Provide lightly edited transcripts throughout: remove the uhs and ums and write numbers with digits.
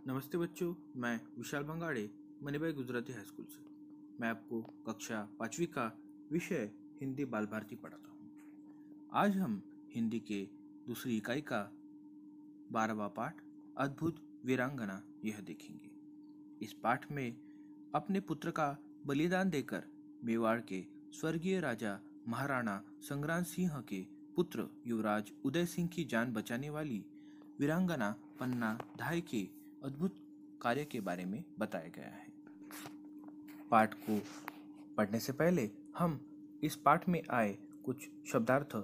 नमस्ते बच्चों, मैं विशाल भंगाड़े मनीबाई गुजराती हाई स्कूल से। मैं आपको कक्षा 5वीं का विषय हिंदी बाल भारती पढ़ाता हूँ। आज हम हिंदी के दूसरी इकाई का 12वां पाठ अद्भुत वीरांगना यह देखेंगे। इस पाठ में अपने पुत्र का बलिदान देकर मेवाड़ के स्वर्गीय राजा महाराणा संग्राम सिंह के पुत्र युवराज उदय सिंह की जान बचाने वाली वीरांगना पन्ना धाय के अद्भुत कार्य के बारे में बताया गया है। पाठ को पढ़ने से पहले हम इस पाठ में आए कुछ शब्दार्थ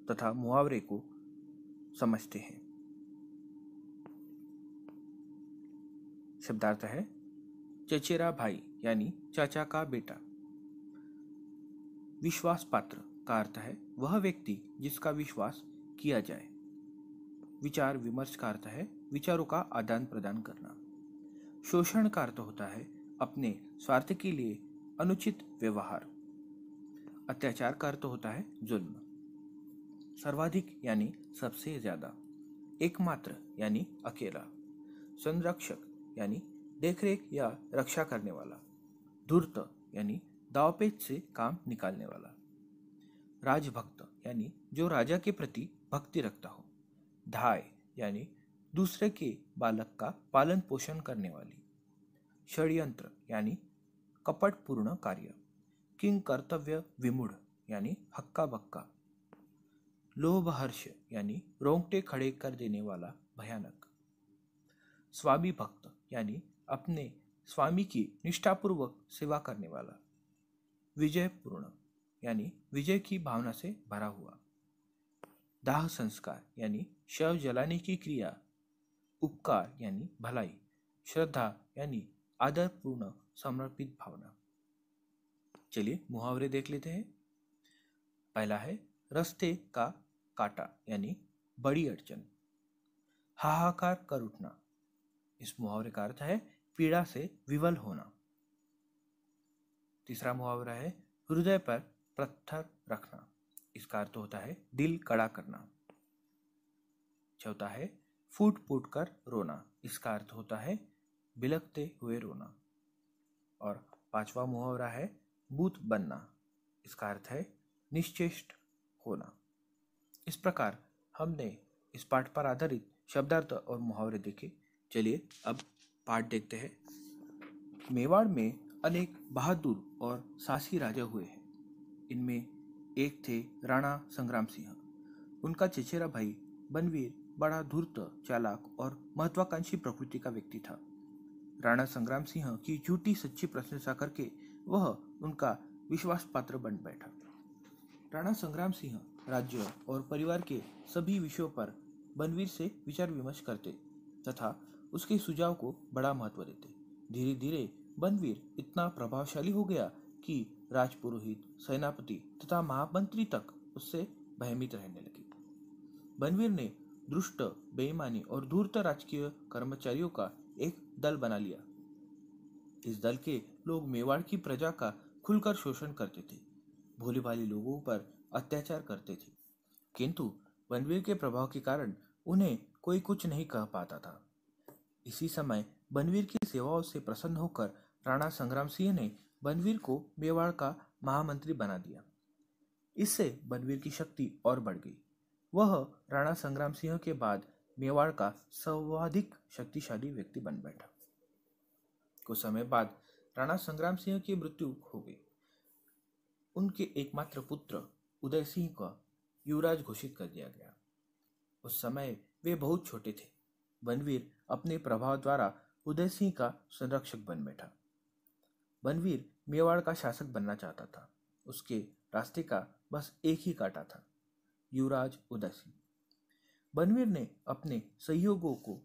तथा मुहावरे को समझते हैं। शब्दार्थ है चचेरा भाई यानी चाचा का बेटा। विश्वास पात्र का अर्थ है वह व्यक्ति जिसका विश्वास किया जाए। विचार विमर्श का अर्थ है विचारों का आदान प्रदान करना। शोषण का अर्थ होता है अपने स्वार्थ के लिए अनुचित व्यवहार। अत्याचार का अर्थ होता है जुल्म। सर्वाधिक यानी सबसे ज्यादा। एकमात्र यानी अकेला। संरक्षक यानी देखरेख या रक्षा करने वाला। धूर्त यानी दावपेच से काम निकालने वाला। राजभक्त यानी जो राजा के प्रति भक्ति रखता हो। धाय यानी दूसरे के बालक का पालन पोषण करने वाली। षड्यंत्र यानी कपटपूर्ण कार्य। किंग कर्तव्य विमूढ़ यानी हक्का बक्का। लोभहर्ष यानी रोंगटे खड़े कर देने वाला भयानक। स्वामी भक्त यानी अपने स्वामी की निष्ठापूर्वक सेवा करने वाला। विजयपूर्ण यानी विजय की भावना से भरा हुआ। दाह संस्कार यानी शव जलाने की क्रिया। उपकार यानी भलाई। श्रद्धा यानी आदरपूर्ण समर्पित भावना। चलिए मुहावरे देख लेते हैं। पहला है रास्ते का कांटा यानी बड़ी अड़चन। हाहाकार कर उठना। इस मुहावरे का अर्थ है पीड़ा से विवल होना। तीसरा मुहावरा है हृदय पर पत्थर रखना। इसका अर्थ होता है दिल कड़ा करना। चौथा है फूट फूट कर रोना। इसका अर्थ होता है बिलखते हुए रोना। और पांचवा मुहावरा है भूत बनना। इसका अर्थ है निश्चेष्ट होना। इस प्रकार हमने इस पाठ पर आधारित शब्दार्थ और मुहावरे देखे। चलिए अब पाठ देखते हैं। मेवाड़ में अनेक बहादुर और साहसी राजा हुए हैं। इनमें एक थे राणा संग्राम सिंह। उनका चचेरा भाई बनवीर बड़ा धूर्त, चालाक और महत्वाकांक्षी प्रकृति का व्यक्ति था। राणा संग्राम सिंह की झूठी सच्ची प्रशंसा करके वह उनका विश्वास पात्र बन बैठा। राणा संग्राम सिंह राज्य और परिवार के सभी विषयों पर बनवीर से विचार विमर्श करते तथा उसके सुझाव को बड़ा महत्व देते। धीरे धीरे बनवीर इतना प्रभावशाली हो गया कि राजपुरोहित, सेनापति तथा महामंत्री तक उससे भयभीत रहने लगे। बनवीर ने दुष्ट, बेईमानी और धूर्त राजकीय कर्मचारियों का एक दल बना लिया। इस दल के लोग मेवाड़ की प्रजा का खुलकर शोषण करते थे, भोले भाले लोगों पर अत्याचार करते थे, किंतु बनवीर के प्रभाव के कारण उन्हें कोई कुछ नहीं कह पाता था। इसी समय बनवीर की सेवाओं से प्रसन्न होकर राणा संग्राम सिंह ने बनवीर को मेवाड़ का महामंत्री बना दिया। इससे बनवीर की शक्ति और बढ़ गई। वह राणा संग्राम सिंह के बाद मेवाड़ का सर्वाधिक शक्तिशाली व्यक्ति बन बैठा। कुछ समय बाद राणा संग्राम सिंह की मृत्यु हो गई। उनके एकमात्र पुत्र उदय सिंह को युवराज घोषित कर दिया गया। उस समय वे बहुत छोटे थे। बनवीर अपने प्रभाव द्वारा उदय सिंह का संरक्षक बन बैठा। बनवीर मेवाड़ का शासक बनना चाहता था। उसके रास्ते का बस एक ही कांटा था, युवराज उदय सिंह। बनवीर ने अपने सहयोगियों को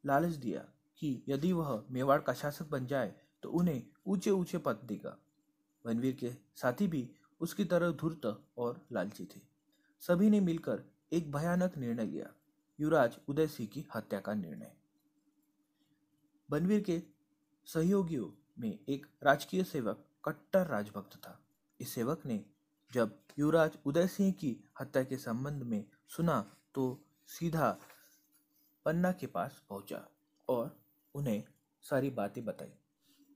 लालच दिया कि यदि वह मेवाड़ का शासक बन जाए तो उन्हें ऊंचे ऊंचे पद देगा। बनवीर के साथी भी उसकी तरह धूर्त और लालची थे। सभी ने मिलकर एक भयानक निर्णय लिया, युवराज उदय सिंह की हत्या का निर्णय। बनवीर के सहयोगियों में एक राजकीय सेवक कट्टर राजभक्त था। इस सेवक ने जब युवराज उदय सिंह की हत्या के संबंध में सुना तो सीधा पन्ना के पास पहुंचा और उन्हें सारी बातें बताई।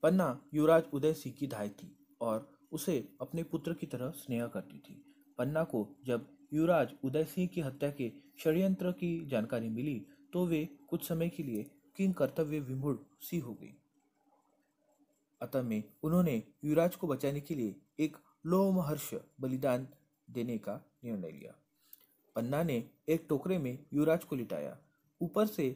पन्ना युवराज उदय सिंह की धाई थी और उसे अपने पुत्र की तरह स्नेह करती थी। पन्ना को जब युवराज उदय सिंह की हत्या के षड्यंत्र की जानकारी मिली तो वे कुछ समय के लिए किंग कर्तव्य विमूढ़ सी हो गई। अतः में उन्होंने युवराज को बचाने के लिए एक लोमहर्ष बलिदान देने का निर्णय लिया। पन्ना ने एक टोकरे में युवराज को लिटाया, ऊपर से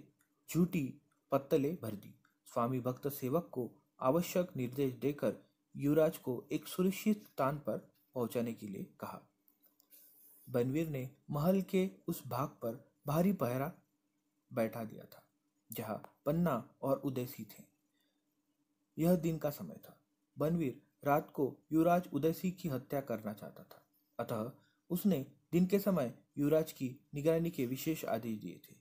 झूठी पत्तलें भर दी। स्वामी भक्त सेवक को आवश्यक निर्देश देकर युवराज को एक सुरक्षित स्थान पर पहुंचाने के लिए कहा। बनवीर ने महल के उस भाग पर भारी पहरा बैठा दिया था जहां पन्ना और उदयसी थे। यह दिन का समय था। बनवीर रात को युवराज उदयसी की हत्या करना चाहता था, अतः उसने दिन के समय युवराज की निगरानी के विशेष आदेश दिए थे।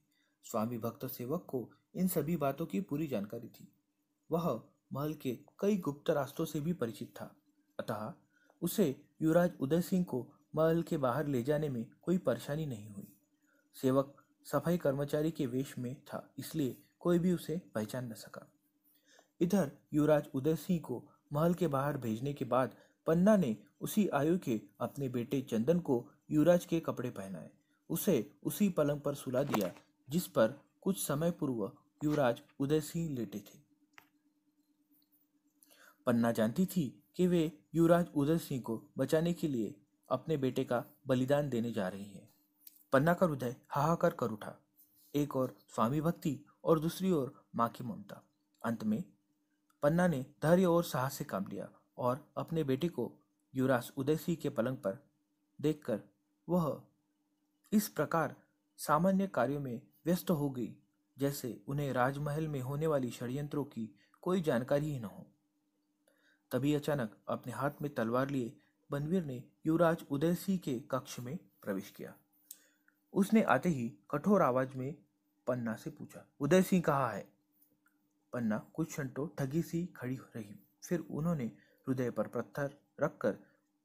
स्वामी भक्त सेवक को इन सभी बातों की पूरी जानकारी थी। वह महल के कई गुप्त रास्तों से भी परिचित था, अतः उसे युवराज उदय सिंह को महल के बाहर ले जाने में कोई परेशानी नहीं हुई। सेवक सफाई कर्मचारी के वेश में था, इसलिए कोई भी उसे पहचान न सका। इधर युवराज उदय सिंह को महल के बाहर भेजने के बाद पन्ना ने उसी आयु के अपने बेटे चंदन को युवराज के कपड़े पहनाए। उसे उसी पलंग पर सुला दिया जिस पर कुछ समय पूर्व युवराज उदय सिंह लेटे थे। पन्ना जानती थी कि वे युवराज उदय सिंह को बचाने के लिए अपने बेटे का बलिदान देने जा रही है। पन्ना का हृदय हाहाकार कर उठा, एक और स्वामी भक्ति और दूसरी ओर माँ की ममता। अंत में पन्ना ने धैर्य और साहस से काम लिया और अपने बेटे को युवराज उदय सिंह के पलंग पर देखकर वह इस प्रकार सामान्य कार्यों में व्यस्त हो गई जैसे उन्हें राजमहल में होने वाली षड्यंत्रों की कोई जानकारी ही न हो। तभी अचानक अपने हाथ में तलवार लिए बनवीर ने युवराज उदय सिंह के कक्ष में प्रवेश किया। उसने आते ही कठोर आवाज में पन्ना से पूछा, उदय सिंह कहाँ है? पन्ना कुछ क्षण तो ठगी सी खड़ी रही, फिर उन्होंने हृदय पर पत्थर रखकर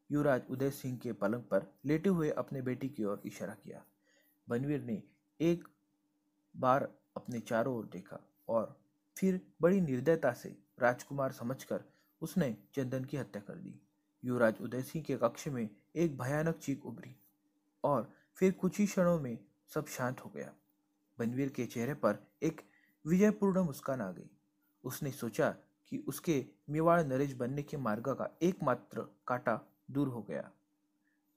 युवराज उदय सिंह के पलंग पर लेटे हुए अपने बेटे की ओर इशारा किया। बनवीर ने एक बार अपने चारों ओर देखा और फिर बड़ी निर्दयता से राजकुमार समझकर उसने चंदन की हत्या कर दी। युवराज उदय सिंह के कक्ष में एक भयानक चीख उभरी और फिर कुछ ही क्षणों में सब शांत हो गया। बनवीर के चेहरे पर एक विजयपूर्ण मुस्कान आ गई। उसने सोचा कि उसके मेवाड़ नरेश बनने के मार्ग का एकमात्र कांटा दूर हो गया।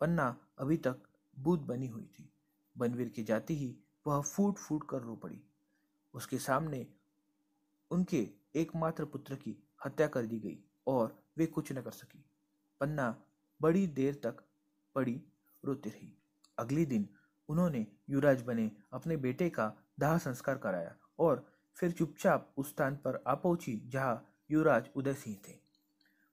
पन्ना अभी तक बूंद बनी हुई थी। बनवीर के जाते ही वह फूट फूट कर रो पड़ी। उसके सामने उनके एकमात्र पुत्र की हत्या कर दी गई और वे कुछ न कर सकी। पन्ना बड़ी देर तक पड़ी रोती रही। अगले दिन उन्होंने युवराज बने अपने बेटे का दाह संस्कार कराया और फिर चुपचाप उस स्थान पर आ पहुंची जहां युवराज उदय सिंह थे।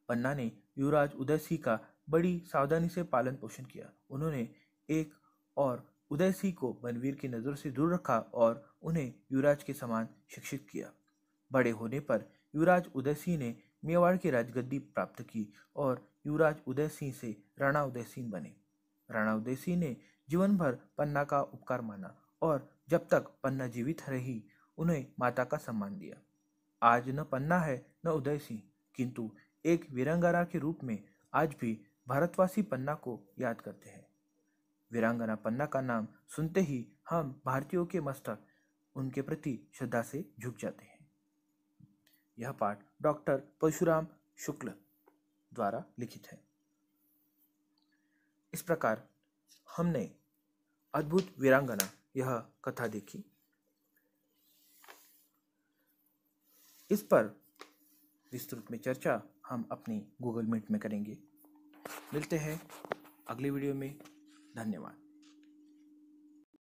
पन्ना ने युवराज उदय सिंह का बड़ी सावधानी से पालन पोषण किया। उन्होंने एक और उदय सिंह को बनवीर की नजर से दूर रखा और उन्हें युवराज के समान शिक्षित किया। बड़े होने पर युवराज उदय सिंह ने मेवाड़ की राजगद्दी प्राप्त की और युवराज उदय सिंह से राणा उदय सिंह बने। राणा उदय सिंह ने जीवन भर पन्ना का उपकार माना और जब तक पन्ना जीवित रही उन्हें माता का सम्मान दिया। आज न पन्ना है न उदय सिंह, किंतु एक वीरांगना के रूप में आज भी भारतवासी पन्ना को याद करते हैं। वीरांगना पन्ना का नाम सुनते ही हम भारतीयों के मस्तक उनके प्रति श्रद्धा से झुक जाते हैं। यह पाठ डॉक्टर परशुराम शुक्ल द्वारा लिखित है। इस प्रकार हमने अद्भुत वीरांगना यह कथा देखी। इस पर विस्तृत में चर्चा हम अपनी गूगल मीट में करेंगे। मिलते हैं अगले वीडियो में। धन्यवाद।